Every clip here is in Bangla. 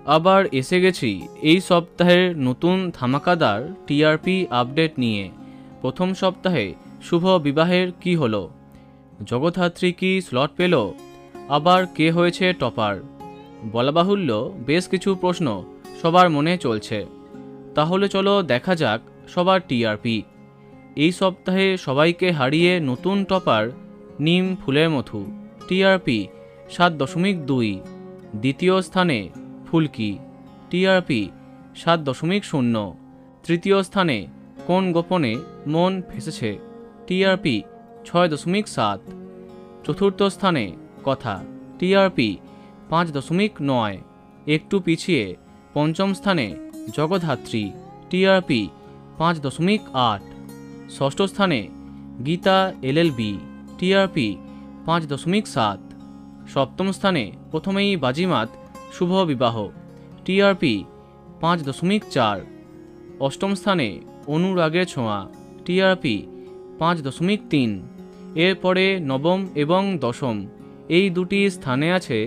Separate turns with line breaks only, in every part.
আবার এসে গেছি এই সপ্তাহের নতুন ধামাকাদার টিআরপি আপডেট নিয়ে। প্রথম সপ্তাহে শুভ বিবাহের কি হলো, জগদ্ধাত্রী কি স্লট পেল, আবার কে হয়েছে টপার, বলা বাহুল্য বেশ কিছু প্রশ্ন সবার মনে চলছে। তাহলে চলো দেখা যাক সবার টিআরপি। এই সপ্তাহে সবাইকে হারিয়ে নতুন টপার নিম ফুলের মধু, টিআরপি 7.2। দ্বিতীয় স্থানে ফুলকি, টিআরপি 7.0। তৃতীয় স্থানে কোন গোপনে মন ফেসেছে, টিআরপি 6.7। চতুর্থ স্থানে কথা, টিআরপি 5.9। একটু পিছিয়ে পঞ্চম স্থানে জগদ্ধাত্রী, টিআরপি 5.8। ষষ্ঠ স্থানে গীতা এলএলবি, টিআরপি 5.7। সপ্তম স্থানে প্রথমেই বাজিমাত শুভ বিবাহ, টিআরপি 5.4। অষ্টম স্থানে অনুরাগের ছোঁয়া, টিআরপি 5.3। এরপরে নবম এবং দশম এই দুটি স্থানে আছে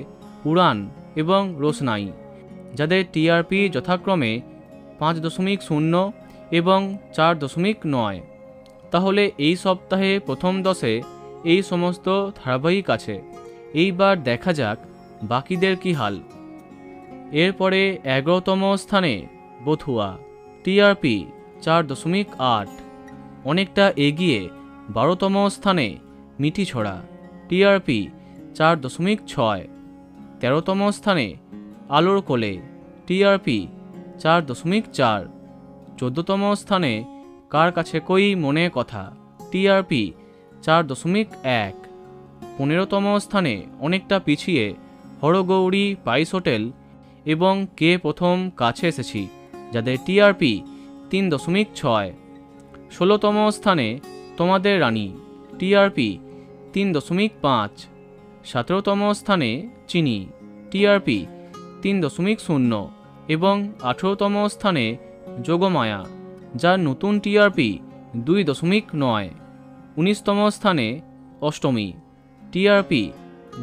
উড়ান এবং রোশনাই, যাদের টিআরপি যথাক্রমে 5.0 এবং 4.9। তাহলে এই সপ্তাহে প্রথম 10-এ এই সমস্ত ধারাবাহিক আছে। এইবার দেখা যাক বাকিদের কি হাল। এরপরে 11তম স্থানে বথুয়া, টিআরপি 4.8। অনেকটা এগিয়ে 12তম স্থানে মিঠিছড়া, টিআরপি 4.6। 13তম স্থানে আলোর কোলে, টিআরপি 4.4। 14তম স্থানে কার কাছে কই মনে কথা, টিআরপি 4.1। 15তম স্থানে অনেকটা পিছিয়ে হরগৌরী পাইস হোটেল এবং কে প্রথম কাছে এসেছি, যাদের টিআরপি 3.6। 16তম স্থানে তোমাদের রানী, টিআরপি 3.5। 17তম স্থানে চিনি, টিআরপি 3.0 এবং 18তম স্থানে যোগমায়া, যার নতুন টিআরপি 2.9। 19তম স্থানে অষ্টমী, টিআরপি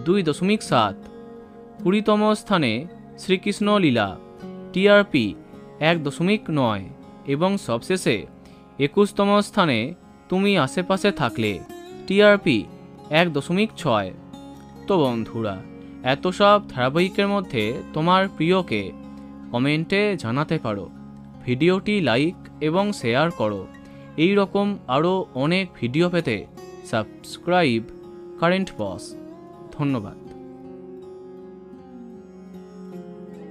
2.7। 20তম স্থানে শ্রীকৃষ্ণ লীলা, টিআরপি 1.9 এবং সবশেষে 21তম স্থানে তুমি আশেপাশে থাকলে, টিআরপি 1.6। তো বন্ধুরা, এত সব ধারাবাহিকের মধ্যে তোমার প্রিয়কে কমেন্টে জানাতে পারো। ভিডিওটি লাইক এবং শেয়ার করো। এই রকম আরও অনেক ভিডিও পেতে সাবস্ক্রাইব কারেন্ট বস। ধন্যবাদ।